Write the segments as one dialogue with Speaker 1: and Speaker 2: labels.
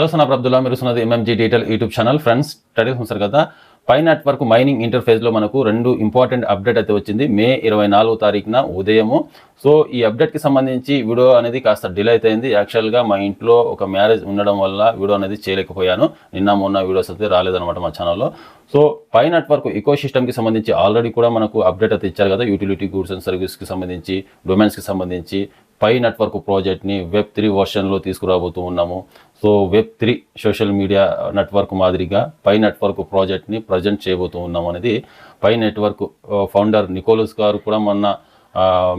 Speaker 1: Hello సనాబ్ Abdullah, మీరు చూస్తున్నది MMG detail YouTube channel. Friends, studies చూస్తారు కదా, పై నెట్వర్క్ మైనింగ్ ఇంటర్ఫేస్లో మనకు రెండు ఇంపార్టెంట్ అప్డేట్ అయితే వచ్చింది మే 24వ తారీఖున ఉదయము. సో ఈ అప్డేట్కి సంబంధించి వీడియో అనేది కాస్త డిలే అయిపోయింది. యాక్చువల్గా మా ఇంట్లో ఒక మ్యారేజ్ ఉండడం వల్ల వీడియో అనేది చేయలేకపోయాను. నిన్న మొన్న వీడియోస్ అయితే రాలేదన్నమాట మా ఛానల్లో. సో పై నెట్వర్క్ ఇకో సిస్టమ్కి సంబంధించి ఆల్రెడీ కూడా మనకు అప్డేట్ అయితే ఇచ్చారు కదా, యూటిలిటీ గూడ్స్ అండ్ సర్వీస్కి సంబంధించి, డొమైన్స్కి సంబంధించి పై నెట్వర్క్ ప్రాజెక్ట్ని Web3 వర్షన్లో తీసుకురాబోతూ ఉన్నాము. So Web3 social media network మాదిరిగా పై నెట్వర్క్ ప్రాజెక్ట్ని ప్రజెంట్ చేయబోతూ ఉన్నాము అనేది పై నెట్వర్క్ ఫౌండర్ నికోలస్ గారు కూడా మొన్న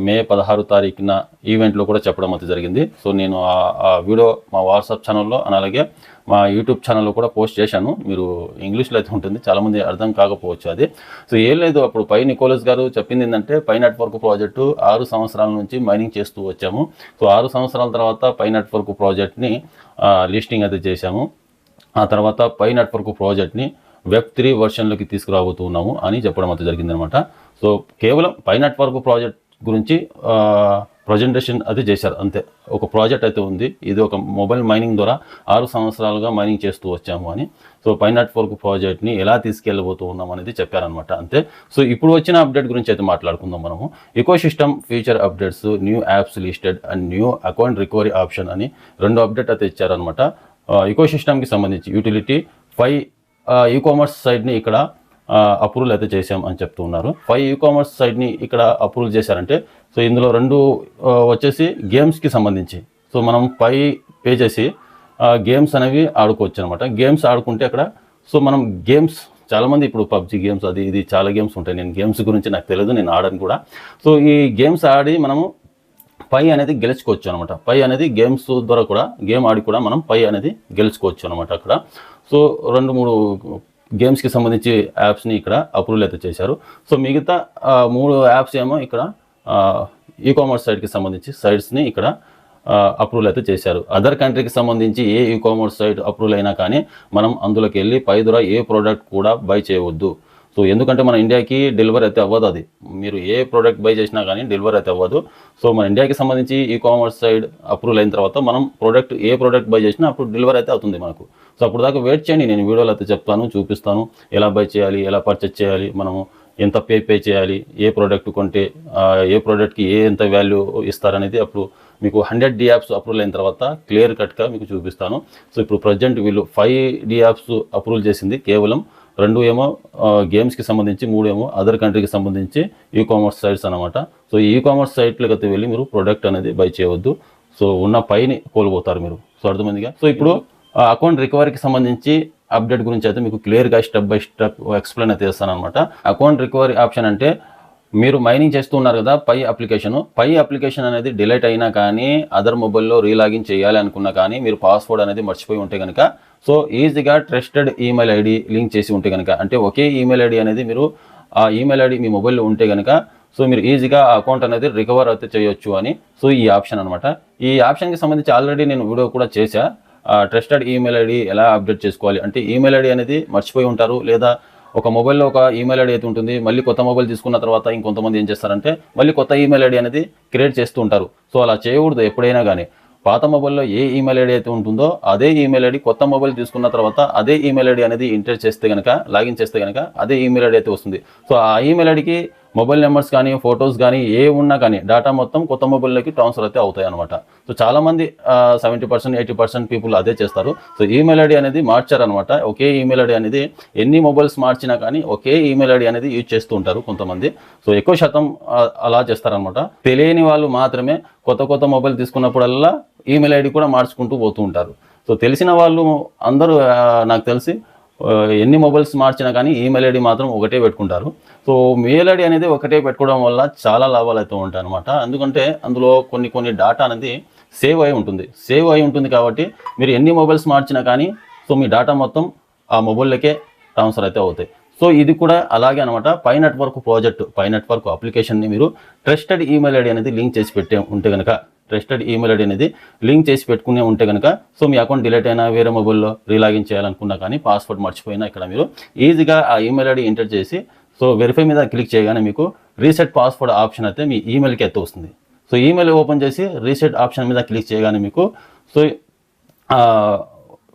Speaker 1: మే 16 తారీఖున ఈవెంట్లో కూడా చెప్పడం అయితే జరిగింది. సో నేను ఆ వీడియో మా వాట్సాప్ ఛానల్లో అలాగే మా యూట్యూబ్ ఛానల్లో కూడా పోస్ట్ చేశాను. మీరు ఇంగ్లీష్లో అయితే ఉంటుంది, చాలామంది అర్థం కాకపోవచ్చు అది. సో ఏం లేదు, అప్పుడు పై నికోలస్ గారు చెప్పింది ఏంటంటే, పై నెట్వర్క్ ప్రాజెక్టు 6 సంవత్సరాల నుంచి మైనింగ్ చేస్తూ వచ్చాము. సో 6 సంవత్సరాల తర్వాత పై నెట్వర్క్ ప్రాజెక్ట్ని లిస్టింగ్ అయితే చేశాము. ఆ తర్వాత పై నెట్వర్క్ ప్రాజెక్ట్ని Web3 వర్షన్లోకి తీసుకురాబోతున్నాము అని చెప్పడం అయితే జరిగిందనమాట. సో కేవలం పై నెట్వర్క్ ప్రాజెక్ట్ గురించి ప్రజెంటేషన్ అది చేశారు అంతే. ఒక ప్రాజెక్ట్ అయితే ఉంది, ఇది ఒక మొబైల్ మైనింగ్ ద్వారా 6 సంవత్సరాలుగా మైనింగ్ చేస్తూ వచ్చాము అని. సో పై నెట్వర్క్ ప్రాజెక్ట్ని ఎలా తీసుకెళ్ళబోతూ ఉన్నాం అనేది చెప్పారనమాట అంతే. సో ఇప్పుడు వచ్చిన అప్డేట్ గురించి అయితే మాట్లాడుకుందాం మనము. Eco system feature updates, new apps listed and new account recovery option అని 2 అప్డేట్ అయితే ఇచ్చారనమాట. ఇకో సిస్టమ్కి సంబంధించి యూటిలిటీ 5 ఈ-కామర్స్ సైట్ని ఇక్కడ అప్రూవల్ అయితే చేసాం అని చెప్తూ ఉన్నారు. 5 ఈ-కామర్స్ సైట్ని ఇక్కడ అప్రూవల్ చేశారంటే, సో ఇందులో 2 వచ్చేసి గేమ్స్కి సంబంధించి. సో మనం పే చేసి గేమ్స్ అనేవి ఆడుకోవచ్చు అనమాట. గేమ్స్ ఆడుకుంటే అక్కడ సో మనం గేమ్స్ చాలామంది ఇప్పుడు పబ్జీ గేమ్స్ అది ఇది చాలా గేమ్స్ ఉంటాయి. నేను గేమ్స్ గురించి నాకు తెలియదు, నేను ఆడను కూడా. సో ఈ గేమ్స్ ఆడి మనము పై అనేది గెలుచుకోవచ్చు అనమాట. పై అనేది గేమ్స్ ద్వారా కూడా, గేమ్ ఆడి కూడా మనం పై అనేది గెలుచుకోవచ్చు అనమాట అక్కడ. సో 2-3 గేమ్స్కి సంబంధించి యాప్స్ని ఇక్కడ అప్రూవల్ అయితే చేశారు. సో మిగతా 3 యాప్స్ ఏమో ఇక్కడ ఈ-కామర్స్ సైట్కి సంబంధించి సైట్స్ని ఇక్కడ అప్రూవల్ అయితే చేశారు. అదర్ కంట్రీకి సంబంధించి ఏ ఈ-కామర్స్ సైట్ అప్రూవల్ అయినా కానీ మనం అందులోకి వెళ్ళి పై ద్వారా ఏ ప్రోడక్ట్ కూడా బై చేయవద్దు. సో ఎందుకంటే మన ఇండియాకి డెలివరీ అయితే అవ్వదు. అది మీరు ఏ ప్రోడక్ట్ బై చేసినా కానీ డెలివరీ అయితే అవ్వదు. సో మన ఇండియాకి సంబంధించి ఈ-కామర్స్ సైడ్ అప్రూవల్ అయిన తర్వాత మనం ఏ ప్రోడక్ట్ బై చేసినా అప్పుడు డెలివరీ అయితే అవుతుంది మనకు. సో అప్పుడు దాకా వెయిట్ చేయండి, నేను వీడియోలో అయితే చెప్తాను, చూపిస్తాను ఎలా బై చేయాలి, ఎలా పర్చేస్ చేయాలి, మనము ఎంత పే చేయాలి, ఏ ప్రోడక్ట్ కొంటే ఏ ప్రోడక్ట్కి ఎంత వాల్యూ ఇస్తారనేది అప్పుడు మీకు 100 DApps అప్రూవల్ అయిన తర్వాత క్లియర్ కట్గా మీకు చూపిస్తాను. సో ఇప్పుడు ప్రజెంట్ వీళ్ళు 5 DApps అప్రూవల్ చేసింది, కేవలం 2 ఏమో గేమ్స్కి సంబంధించి, 3 ఏమో అదర్ కంట్రీకి సంబంధించి ఈ-కామర్స్ సైట్స్ అనమాట. సో ఈ-కామర్స్ సైట్లకి అయితే వెళ్ళి మీరు ప్రోడక్ట్ అనేది బై చేయవద్దు. సో ఉన్న పైని కోల్పోతారు మీరు. సో అర్థమైందిగా. సో ఇప్పుడు అకౌంట్ రికవరీకి సంబంధించి అప్డేట్ గురించి అయితే మీకు క్లియర్గా స్టెప్ బై స్టెప్ ఎక్స్ప్లెయిన్ అయితే చేస్తాను అనమాట. అకౌంట్ రికవరీ ఆప్షన్ అంటే, మీరు మైనింగ్ చేస్తూ ఉన్నారు కదా పై అప్లికేషన్ అనేది డిలీట్ అయినా కానీ, అదర్ మొబైల్లో రీలాగిన్ చేయాలి అనుకున్నా కానీ, మీరు పాస్వర్డ్ అనేది మర్చిపోయి ఉంటే కనుక, సో ఈజీగా ట్రస్టెడ్ ఈమెయిల్ ఐడి లింక్ చేసి ఉంటే కనుక, అంటే ఒకే ఈమెయిల్ ఐడి అనేది మీరు ఆ ఈమెయిల్ ఐడి మీ మొబైల్లో ఉంటే కనుక, సో మీరు ఈజీగా ఆ అకౌంట్ అనేది రికవర్ అయితే చేయొచ్చు అని. సో ఈ ఆప్షన్ అనమాట. ఈ ఆప్షన్కి సంబంధించి ఆల్రెడీ నేను వీడియో కూడా చేశా. ట్రస్టెడ్ ఈమెయిల్ ఐడి ఎలా అప్డేట్ చేసుకోవాలి అంటే, ఈమెయిల్ ఐడి అనేది మర్చిపోయి ఉంటారు, లేదా ఒక మొబైల్లో ఒక ఈమెయిల్ ఐడి అయితే ఉంటుంది, మళ్ళీ కొత్త మొబైల్ తీసుకున్న తర్వాత ఇంకొంతమంది ఏం చేస్తారంటే మళ్ళీ కొత్త ఈమెయిల్ ఐడి అనేది క్రియేట్ చేస్తూ ఉంటారు. సో అలా చేయకూడదు ఎప్పుడైనా కానీ. పాత మొబైల్లో ఏ ఈమెయిల్ ఐడి అయితే ఉంటుందో అదే ఈమెయిల్ ఐడి కొత్త మొబైల్ తీసుకున్న తర్వాత అదే ఈమెయిల్ ఐడి అనేది ఎంటర్ చేస్తే కనుక, లాగిన్ చేస్తే కనుక అదే ఈమెయిల్ ఐడి అయితే వస్తుంది. సో ఆ ఈమెయిల్ ఐడికి మొబైల్ నెంబర్స్ కానీ, ఫొటోస్ కానీ ఏ ఉన్నా కానీ డేటా మొత్తం కొత్త మొబైల్లోకి ట్రాన్స్ఫర్ అయితే అవుతాయి అనమాట. సో చాలామంది 70%, 80% పీపుల్ అదే చేస్తారు. సో ఈమెయిల్ ఐడి అనేది మార్చారనమాట. ఒకే ఈమెయిల్ ఐడి అనేది ఎన్ని మొబైల్స్ మార్చినా కానీ ఒకే ఈమెయిల్ ఐడి అనేది యూజ్ చేస్తూ ఉంటారు కొంతమంది. సో ఎక్కువ శాతం అలా చేస్తారనమాట. తెలియని వాళ్ళు మాత్రమే కొత్త మొబైల్ తీసుకున్నప్పుడల్లా ఈమెయిల్ ఐడి కూడా మార్చుకుంటూ పోతూ ఉంటారు. సో తెలిసిన వాళ్ళు అందరూ నాకు తెలిసి ఎన్ని మొబైల్స్ మార్చినా కానీ ఈమెయిల్ ఐడి మాత్రం ఒకటే పెట్టుకుంటారు. సో మెయిల్ ఐడి అనేది ఒకటే పెట్టుకోవడం వల్ల చాలా లాభాలు అయితే ఉంటాయి అనమాట. ఎందుకంటే అందులో కొన్ని డేటా అనేది సేవ్ అయి ఉంటుంది కాబట్టి మీరు ఎన్ని మొబైల్స్ మార్చినా కానీ సో మీ డేటా మొత్తం ఆ మొబైల్లోకే ట్రాన్స్ఫర్ అయితే అవుతాయి. సో ఇది కూడా అలాగే అనమాట. Pi network project, pi network అప్లికేషన్ని మీరు ట్రస్టెడ్ ఈమెయిల్ ఐడి అనేది లింక్ చేసి ఉంటే కనుక, ట్రస్టెడ్ ఈమెయిల్ ఐడి అనేది లింక్ చేసి పెట్టుకునే ఉంటే కనుక, సో మీ అకౌంట్ డిలీట్ అయినా, వేరే మొబైల్లో రీలాగిన్ చేయాలనుకున్నా కానీ, పాస్వర్డ్ మర్చిపోయినా ఇక్కడ మీరు ఈజీగా ఆ ఈమెయిల్ ఐడి ఎంటర్ చేసి, సో వెరిఫై మీద క్లిక్ చేయగానే మీకు రీసెట్ పాస్వర్డ్ ఆప్షన్ అయితే మీ ఈమెయిల్కి అయితే వస్తుంది. సో ఈమెయిల్ ఓపెన్ చేసి రీసెట్ ఆప్షన్ మీద క్లిక్ చేయగానే మీకు so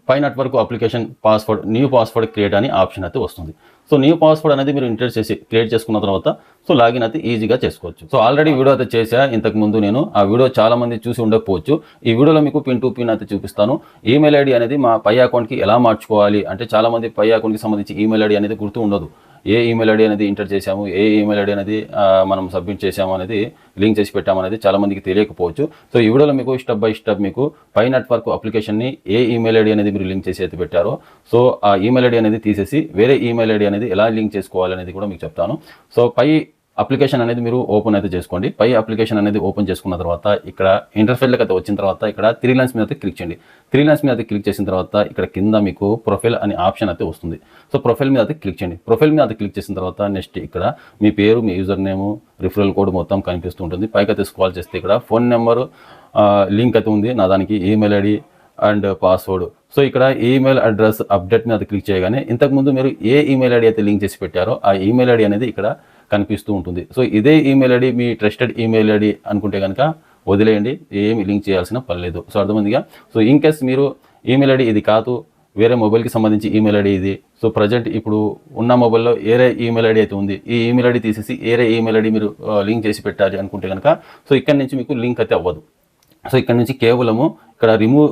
Speaker 1: Pi network application password new password create అని ఆప్షన్ అయితే వస్తుంది. సో న్యూ పాస్వర్డ్ అనేది మీరు ఎంటర్ చేసి క్రియేట్ చేసుకున్న తర్వాత సో లాగిన్ అయితే ఈజీగా చేసుకోవచ్చు. సో ఆల్రెడీ వీడియో అయితే చేసా ఇంతకు ముందు, నేను ఆ వీడియో చాలా మంది చూసి ఉండకపోవచ్చు. ఈ వీడియోలో మీకు పిన్ టు పిన్ అయితే చూపిస్తాను. ఈమెయిల్ ఐడి అనేది మా పై అకౌంట్కి ఎలా మార్చుకోవాలి అంటే, చాలా మంది పై అకౌంట్కి సంబంధించి ఈమెయిల్ ఐడి అనేది గుర్తు ఉండదు. ఏ ఈమెయిల్ ఐడి అనేది ఎంటర్ చేశాము, ఏ ఈమెయిల్ ఐడి అనేది మనం సబ్మిట్ చేసాము అనేది, లింక్ చేసి పెట్టామనేది చాలా మందికి తెలియకపోవచ్చు. సో ఈ వీడియోలో మీకు స్టెప్ బై స్టెప్ మీకు పై నెట్వర్క్ అప్లికేషన్ని ఏ ఈమెయిల్ ఐడి అనేది మీరు లింక్ చేసి అయితే పెట్టారో సో ఆ ఈమెయిల్ ఐడి అనేది తీసేసి వేరే ఈమెయిల్ ఐడి అనేది ఎలా లింక్ చేసుకోవాలనేది కూడా మీకు చెప్తాను. సో పై అప్లికేషన్ అనేది మీరు ఓపెన్ అయితే చేసుకోండి. పై అప్లికేషన్ అనేది ఓపెన్ చేసుకున్న తర్వాత ఇక్కడ ఇంటర్ఫేస్లోకి అయితే వచ్చిన తర్వాత ఇక్కడ 3 లైన్స్ మీద అయితే క్లిక్ చేయండి. 3 లైన్స్ మీద అయితే క్లిక్ చేసిన తర్వాత ఇక్కడ కింద మీకు ప్రొఫైల్ అనే ఆప్షన్ అయితే వస్తుంది. సో ప్రొఫైల్ మీద అయితే క్లిక్ చేయండి. ప్రొఫైల్ మీద అయితే క్లిక్ చేసిన తర్వాత నెక్స్ట్ ఇక్కడ మీ పేరు, మీ యూజర్ నేము, రిఫరల్ కోడ్ మొత్తం కనిపిస్తూ ఉంటుంది. పైకి అయితే స్క్రాల్ చేస్తే ఇక్కడ ఫోన్ నెంబర్ లింక్ అయితే ఉంది నా దానికి, email ID and password. So ఇక్కడ ఈమెయిల్ అడ్రస్ అప్డేట్ మీద క్లిక్ చేయగానే ఇంతకుముందు మీరు ఏ ఈమెయిల్ ఐడి అయితే లింక్ చేసి పెట్టారో ఆ ఈమెయిల్ ఐడి అనేది ఇక్కడ కనిపిస్తూ ఉంటుంది. సో ఇదే ఈమెయిల్ ఐడి మీ ట్రస్టెడ్ ఈమెయిల్ ఐడి అనుకుంటే కనుక వదిలేయండి, ఏమి లింక్ చేయాల్సిన పని లేదు. సో అర్థమైందిగా. సో ఇన్ కేస్ మీరు ఈమెయిల్ ఐడి ఇది కాదు, వేరే మొబైల్కి సంబంధించి ఈమెయిల్ ఐడి ఇది, సో ప్రజెంట్ ఇప్పుడు ఉన్న మొబైల్లో ఏరే ఈమెయిల్ ఐడి అయితే ఉంది, ఈ ఈమెయిల్ ఐడి తీసేసి ఏరే ఈమెయిల్ ఐడి మీరు లింక్ చేసి పెట్టాలి అనుకుంటే కనుక సో ఇక్కడ నుంచి మీకు లింక్ అయితే అవ్వదు. సో ఇక్కడ నుంచి కేవలము ఇక్కడ రిమూవ్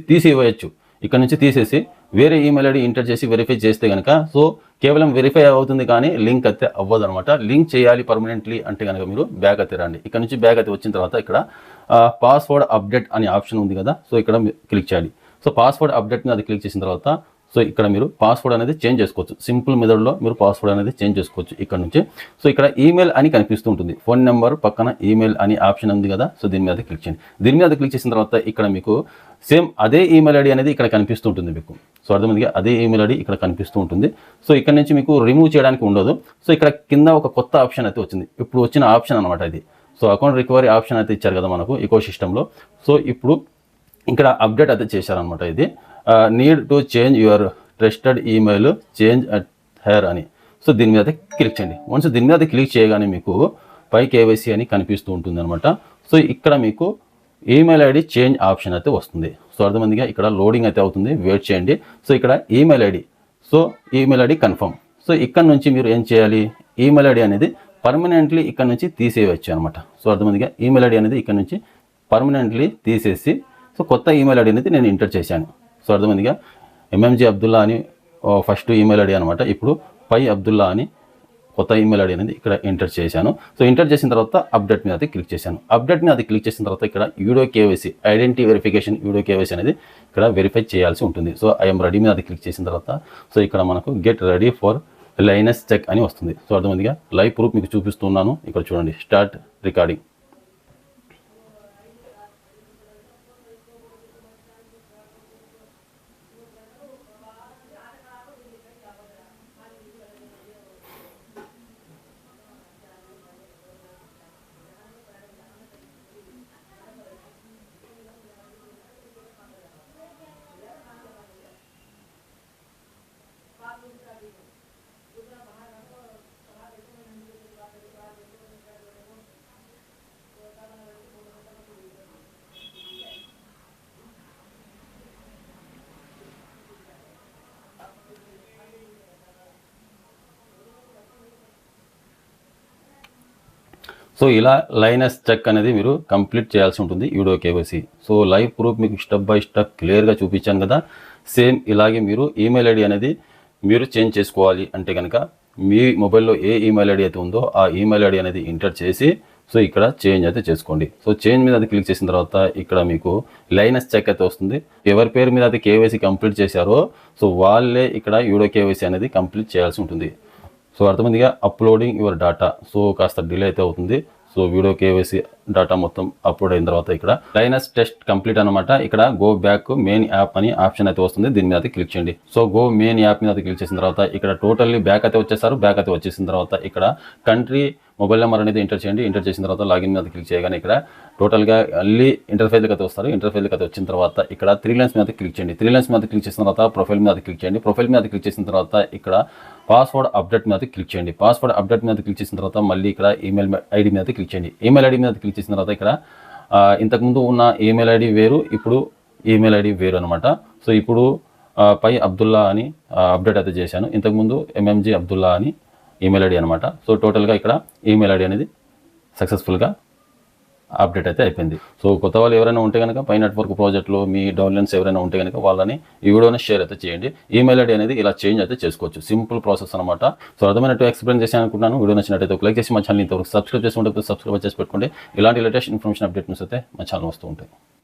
Speaker 1: తీసివేయచ్చు. ఇక్కడ నుంచి తీసేసి వేరే ఈమెయిల్ ఐడి ఎంటర్ చేసి వెరిఫై చేస్తే కనుక సో కేవలం వెరిఫై అవుతుంది కానీ లింక్ అయితే అవ్వదు అనమాట. లింక్ చేయాలి పర్మనెంట్లీ అంటే కనుక మీరు బ్యాక్ అయితే రండి. ఇక్కడ నుంచి బ్యాక్ అయితే వచ్చిన తర్వాత ఇక్కడ పాస్వర్డ్ అప్డేట్ అనే ఆప్షన్ ఉంది కదా, సో ఇక్కడ క్లిక్ చేయాలి. సో పాస్వర్డ్ అప్డేట్ మీద అది క్లిక్ చేసిన తర్వాత సో ఇక్కడ మీరు పాస్వర్డ్ అనేది చేంజ్ చేసుకోవచ్చు. సింపుల్ మెథడ్లో మీరు పాస్వర్డ్ అనేది చేంజ్ చేసుకోవచ్చు ఇక్కడ నుంచి. సో ఇక్కడ ఈమెయిల్ అని కనిపిస్తూ ఉంటుంది, ఫోన్ నెంబర్ పక్కన ఈమెయిల్ అని ఆప్షన్ ఉంది కదా, సో దీని మీద క్లిక్ చేయండి. దీని మీద క్లిక్ చేసిన తర్వాత ఇక్కడ మీకు సేమ్ అదే ఈమెయిల్ ఐడి అనేది ఇక్కడ కనిపిస్తూ ఉంటుంది మీకు. సో అర్థమైందిగా, అదే ఈమెయిల్ ఐడి ఇక్కడ కనిపిస్తూ ఉంటుంది. సో ఇక్కడ నుంచి మీకు రిమూవ్ చేయడానికి ఉండదు. సో ఇక్కడ కింద ఒక కొత్త ఆప్షన్ అయితే వచ్చింది, ఇప్పుడు వచ్చిన ఆప్షన్ అనమాట ఇది. సో అకౌంట్ రికవరీ ఆప్షన్ అయితే ఇచ్చారు కదా మనకు ఈకో సిస్టంలో. సో ఇప్పుడు ఇక్కడ అప్డేట్ అయితే చేశారనమాట. ఇది need to change your trusted email change at hair అని. సో దీని మీద క్లిక్ చేయండి. వన్స్ దీని మీద క్లిక్ చేయగానే మీకు పై కేవైసీ అని కనిపిస్తూ ఉంటుంది అనమాట. సో ఇక్కడ మీకు ఈమెయిల్ ఐడి చేంజ్ ఆప్షన్ అయితే వస్తుంది. సో అర్థమందిగా ఇక్కడ లోడింగ్ అయితే అవుతుంది, వెయిట్ చేయండి. సో ఇక్కడ email ID, so email ID confirm. So ఇక్కడ నుంచి మీరు ఏం చేయాలి, ఈమెయిల్ ఐడి అనేది పర్మనెంట్లీ ఇక్కడ నుంచి తీసేయవచ్చు అనమాట. సో అర్థమందిగా ఈమెయిల్ ఐడి అనేది ఇక్కడ నుంచి పర్మనెంట్లీ తీసేసి సో కొత్త ఈమెయిల్ ఐడి అనేది నేను ఎంటర్ చేశాను. సో అర్థమైందిగా, ఎంఎంజీ అబ్దుల్లా అని ఫస్ట్ ఈమెయిల్ ఐడి అనమాట. ఇప్పుడు పై అబ్దుల్లా అని కొత్త ఈమెయిల్ ఐడి అనేది ఇక్కడ ఎంటర్ చేశాను. సో ఎంటర్ చేసిన తర్వాత అప్డేట్ మీద క్లిక్ చేశాను. అప్డేట్ మీద క్లిక్ చేసిన తర్వాత ఇక్కడ video KYC identity verification video KYC అనేది ఇక్కడ వెరిఫై చేయాల్సి ఉంటుంది. సో ఐఎమ్ రెడీ మీద క్లిక్ చేసిన తర్వాత సో ఇక్కడ మనకు get ready for liveness check అని వస్తుంది. సో అర్థమైందిగా, లైవ్ ప్రూఫ్ మీకు చూపిస్తున్నాను. ఇక్కడ చూడండి, స్టార్ట్ రికార్డింగ్. సో ఇలా లైనస్ చెక్ అనేది మీరు కంప్లీట్ చేయాల్సి ఉంటుంది video KYC. So live proof మీకు స్టెప్ బై స్టెప్ క్లియర్గా చూపించాను కదా. సేమ్ ఇలాగే మీరు ఈమెయిల్ ఐడి అనేది మీరు చేంజ్ చేసుకోవాలి అంటే కనుక మీ మొబైల్లో ఏ ఈమెయిల్ ఐడి అయితే ఉందో ఆ ఈమెయిల్ ఐడి అనేది ఎంటర్ చేసి సో ఇక్కడ చేంజ్ అయితే చేసుకోండి. సో చేంజ్ మీద అది క్లిక్ చేసిన తర్వాత ఇక్కడ మీకు లైనస్ చెక్ అయితే వస్తుంది. ఎవరి పేరు మీద అయితే కేవైసీ కంప్లీట్ చేశారో సో వాళ్ళే ఇక్కడ వీడియో కేవైసీ అనేది కంప్లీట్ చేయాల్సి ఉంటుంది. సో అర్థమైందిగా, అప్లోడింగ్ యువర్ డేటా. సో కాస్త డిలే అయితే అవుతుంది. సో వీడియో కేవైసీ డేటా మొత్తం అప్లోడ్ అయిన తర్వాత ఇక్కడ లైనస్ టెస్ట్ కంప్లీట్ అనమాట. ఇక్కడ గో బ్యాక్ మెయిన్ యాప్ అని ఆప్షన్ అయితే వస్తుంది, దీని మీద క్లిక్ చేయండి. సో గో మెయిన్ యాప్ మీద క్లిక్ చేసిన తర్వాత ఇక్కడ టోటల్లీ బ్యాక్ అయితే వచ్చేసారు. బ్యాక్ అయితే వచ్చేసిన తర్వాత ఇక్కడ కంట్రీ మొబైల్ నెంబర్ అనేది ఎంటర్ చేయండి. ఎంటర్ చేసిన తర్వాత లాగిన్ మీద క్లిక్ చేయగానే ఇక్కడ టోటల్గా మళ్ళీ ఇంటర్ఫేస్కి అయితే వస్తారు. ఇంటర్ఫేస్కి అయితే వచ్చిన తర్వాత ఇక్కడ 3 లైన్స్ మీద క్లిక్ చేయండి. 3 లైన్స్ మీద క్లిక్ చేసిన తర్వాత ప్రొఫైల్ మీద క్లిక్ చేయండి. ప్రొఫైల్ మీద క్లిక్ చేసిన తర్వాత ఇక్కడ పాస్వర్డ్ అప్డేట్ మీద క్లిక్ చేయండి. పాస్వర్డ్ అప్డేట్ మీద క్లిక్ చేసిన తర్వాత మళ్ళీ ఇక్కడ ఈమెయిల్ ఐడి మీద క్లిక్ చేయండి. ఈమెయిల్ ఐడి మీద క్లిక్ చేసిన తర్వాత ఇక్కడ ఇంతకుముందు ఉన్న ఈమెయిల్ ఐడి వేరు, ఇప్పుడు ఈమెయిల్ ఐడి వేరు అనమాట. సో ఇప్పుడు పై అబ్దుల్లా అని అప్డేట్ అయితే చేశాను. ఇంతకుముందు ఎంఎంజీ అబ్దుల్లా అని ఈమెయిల్ ఐడి అనమాట. సో టోటల్గా ఇక్కడ ఈమెయిల్ ఐడి అనేది సక్సెస్ఫుల్గా అప్డేట్ అయితే అయిపోయింది. సో కొత్త వాళ్ళు ఎవరైనా ఉంటే కనుక పై నెట్వర్క్ ప్రాజెక్ట్లో మీ డౌన్లైన్స్ ఎవరైనా ఉంటే కనుక వాళ్ళని ఈ వీడియోని షేర్ అయితే చేయండి. ఈమెయిల్ ఐడి అనేది ఇలా చేంజ్ అయితే చేసుకోవచ్చు. సింపుల్ ప్రాసెస్ అనమాట. సో అర్థమైనట్టు ఎక్స్ప్లెయిన్ చేశాను అనుకుంటున్నాను. వీడియో నచ్చినట్టయితే ఒక లైక్ చేసి మా ఛానల్ ఇంతవరకు సబ్స్క్రైబ్ చేసుకుంటే సబ్స్క్రైబ్ చేసి పెట్టుకోండి. ఇలాంటి లేటెస్ట్ ఇన్ఫర్మేషన్ అప్డేట్స్ అయితే మా ఛానల్ వస్తూ ఉంటాయి.